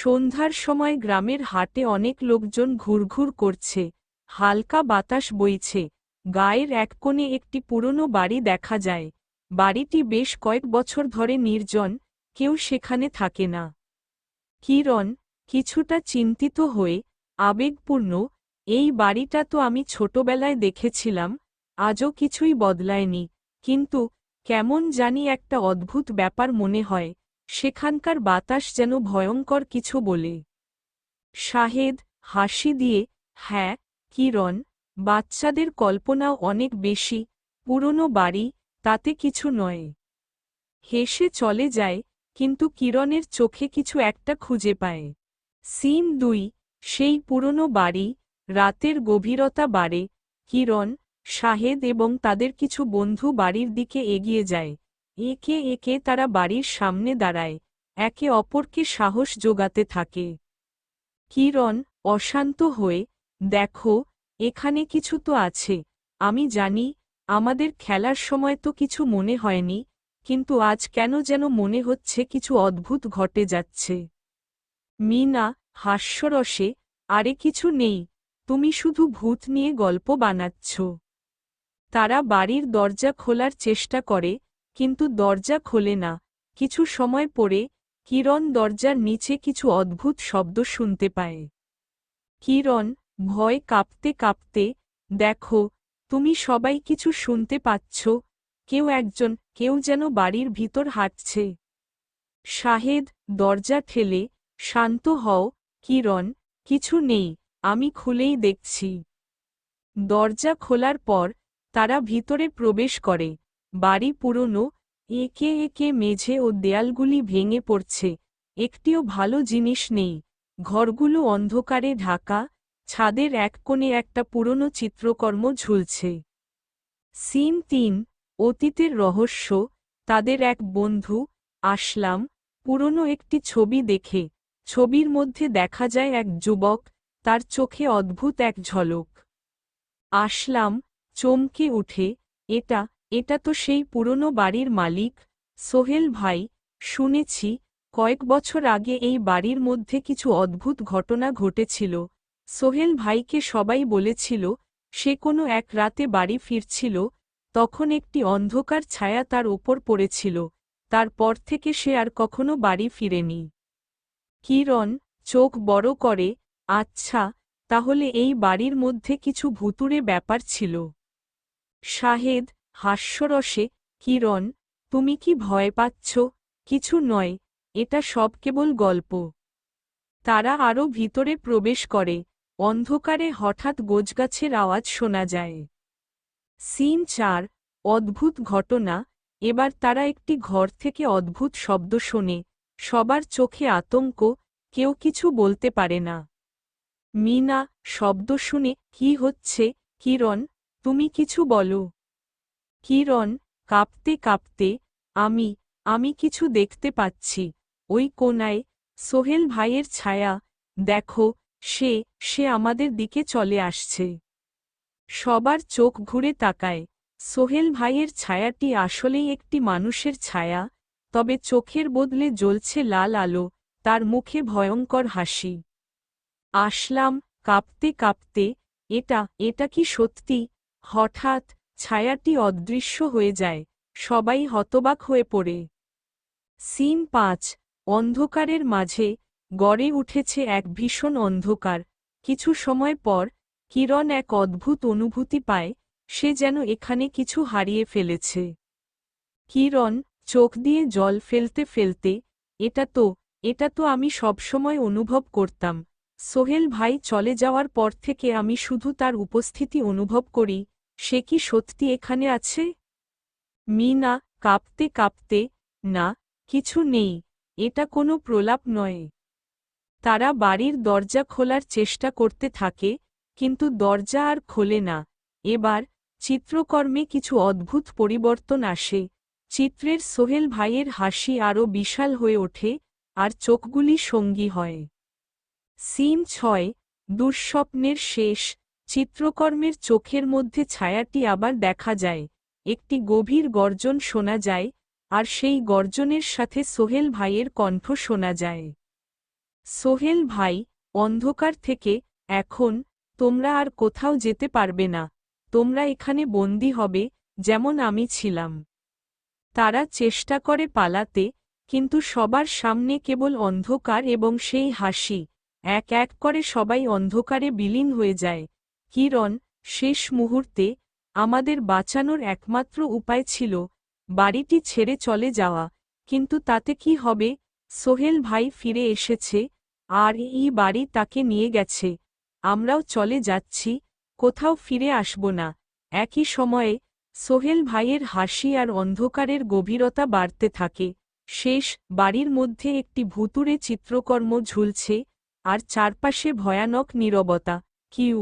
সন্ধ্যার সময় গ্রামের হাটে অনেক লোকজন ঘুরঘুর করছে, হালকা বাতাস বইছে। গায়ের এক কোণে একটি পুরনো বাড়ি দেখা যায়। বাড়িটি বেশ কয়েক বছর ধরে নির্জন, কেউ সেখানে থাকে না। কিরণ কিছুটা চিন্তিত হয়ে আবেগপূর্ণ, এই বাড়িটা তো আমি ছোটবেলায় দেখেছিলাম, আজও কিছুই বদলায়নি, কিন্তু কেমন জানি একটা অদ্ভুত ব্যাপার মনে হয়, সেখানকার বাতাস যেন ভয়ঙ্কর কিছু বলে। শাহেদ হাসি দিয়ে, হ্যাঁ কিরণ, বাচ্চাদের কল্পনাও অনেক বেশি, পুরনো বাড়ি, তাতে কিছু নয়। হেসে চলে যায়, কিন্তু কিরণের চোখে কিছু একটা খুঁজে পায়। সিন 2, সেই পুরনো বাড়ি। রাতের গভীরতা বাড়ে। কিরণ, শাহেদ এবং তাদের কিছু বন্ধু বাড়ির দিকে এগিয়ে যায়। একে একে তারা বাড়ির সামনে দাঁড়ায়, একে অপরকে সাহস জোগাতে থাকে। কিরণ অশান্ত হয়ে, দেখো, এখানে কিছু তো আছে। আমি জানি আমাদের খেলার সময় তো কিছু মনে হয়নি, কিন্তু আজ কেন যেন মনে হচ্ছে কিছু অদ্ভুত ঘটে যাচ্ছে। মিনা হাস্যরসে, আরে কিছু নেই, তুমি শুধু ভূত নিয়ে গল্প বানাচ্ছ। তারা বাড়ির দরজা খোলার চেষ্টা করে, কিন্তু দরজা খোলে না। কিছু সময় পরে কিরণ দরজার নিচে কিছু অদ্ভুত শব্দ শুনতে পায়। কিরণ ভয় কাঁপতে কাঁপতে, দেখো, তুমি সবাই কিছু শুনতে পাচ্ছ, কেউ যেন বাড়ির ভিতর হাঁটছে। শাহেদ দরজা ঠেলে, শান্ত হও কিরণ, কিছু নেই, আমি খুলেই দেখছি। দরজা খোলার পর তারা ভিতরে প্রবেশ করে। বাড়ি পুরনো, একে একে মেঝে ও দেয়ালগুলি ভেঙে পড়ছে, একটিও ভালো জিনিস নেই। ঘরগুলো অন্ধকারে ঢাকা, ছাদের এক কোণে একটা পুরনো চিত্রকর্ম ঝুলছে। সিন 3, অতীতের রহস্য। তাদের এক বন্ধু আসলাম পুরনো একটি ছবি দেখে। ছবির মধ্যে দেখা যায় এক যুবক, তার চোখে অদ্ভুত এক ঝলক। আসলাম চমকে উঠে, এটা তো সেই পুরনো বাড়ির মালিক, সোহেল ভাই। শুনেছি কয়েক বছর আগে এই বাড়ির মধ্যে কিছু অদ্ভুত ঘটনা ঘটেছিল। সোহেল ভাইকে সবাই বলেছিল, সে কোনো এক রাতে বাড়ি ফিরছিল, তখন একটি অন্ধকার ছায়া তার ওপর পড়েছিল। তারপর থেকে সে আর কখনো বাড়ি ফিরেনি। কিরণ চোখ বড় করে, আচ্ছা, তাহলে এই বাড়ির মধ্যে কিছু ভুতুড়ে ব্যাপার ছিল। শাহেদ হাস্যরসে, কিরণ, তুমি কি ভয় পাচ্ছ? কিছু নয়, এটা সব কেবল গল্প। তারা আরও ভিতরে প্রবেশ করে। অন্ধকারে হঠাৎ গোছগাছের আওয়াজ শোনা যায়। সিন 4, অদ্ভুত ঘটনা। এবার তারা একটি ঘর থেকে অদ্ভুত শব্দ শোনে। সবার চোখে আতঙ্ক, কেউ কিছু বলতে পারে না। মিনা শব্দ শুনে, কি হচ্ছে কিরণ, তুমি কিছু বলো। কিরণ কাঁপতে কাঁপতে, আমি কিছু দেখতে পাচ্ছি। ওই কোণায় সোহেল ভাইয়ের ছায়া, দেখো, সে আমাদের দিকে চলে আসছে। সবার চোখ ঘুরে তাকায়। সোহেল ভাইয়ের ছায়াটি আসলেই একটি মানুষের ছায়া, তবে চোখের বদলে জ্বলছে লাল আলো, তার মুখে ভয়ঙ্কর হাসি। আসলাম কাঁপতে কাঁপতে, এটা কি সত্যি? হঠাৎ ছায়াটি অদৃশ্য হয়ে যায়, সবাই হতবাক হয়ে পড়ে। সিন 5, অন্ধকারের মাঝে গড়ে উঠেছে এক ভীষণ অন্ধকার। কিছু সময় পর কিরণ এক অদ্ভুত অনুভূতি পায়, সে যেন এখানে কিছু হারিয়ে ফেলেছে। কিরণ চোখ দিয়ে জল ফেলতে ফেলতে, এটা তো আমি সবসময় অনুভব করতাম। সোহেল ভাই চলে যাওয়ার পর থেকে আমি শুধু তার উপস্থিতি অনুভব করি। সে কি সত্যি এখানে আছে? মিনা কাঁপতে কাঁপতে, না, কিছু নেই, এটা কোনো প্রলাপ নয়। তারা বাড়ির দরজা খোলার চেষ্টা করতে থাকে, কিন্তু দরজা আর খোলে না। এবার চিত্রকর্মে কিছু অদ্ভুত পরিবর্তন আসে। চিত্রের সোহেল ভাইয়ের হাসি আরও বিশাল হয়ে ওঠে, আর চোখগুলি সঙ্গী হয়। সিন 6, দুঃস্বপ্নের শেষ। চিত্রকর্মের চোখের মধ্যে ছায়াটি আবার দেখা যায়। একটি গভীর গর্জন শোনা যায়, আর সেই গর্জনের সাথে সোহেল ভাইয়ের কণ্ঠ শোনা যায়। সোহেল ভাই, অন্ধকার থেকে, এখন, তোমরা আর কোথাও যেতে পারবে না, তোমরা এখানে বন্দী হবে, যেমন আমি ছিলাম। তারা চেষ্টা করে পালাতে, কিন্তু সবার সামনে কেবল অন্ধকার এবং সেই হাসি, এক এক করে সবাই অন্ধকারে বিলীন হয়ে যায়। কিরণ, শেষ মুহূর্তে, আমাদের বাঁচানোর একমাত্র উপায় ছিল, বাড়িটি ছেড়ে চলে যাওয়া, কিন্তু তাতে কি হবে? সোহেল ভাই ফিরে এসেছে, আর এই বাড়ি তাকে নিয়ে গেছে। আমরাও চলে যাচ্ছি, কোথাও ফিরে আসব না। একই সময়ে, সোহেল ভাইয়ের হাসি আর অন্ধকারের গভীরতা বাড়তে থাকে। শেষ, বাড়ির মধ্যে একটি ভুতুড়ে চিত্রকর্ম ঝুলছে, আর চারপাশে ভয়ানক নীরবতা। কিউ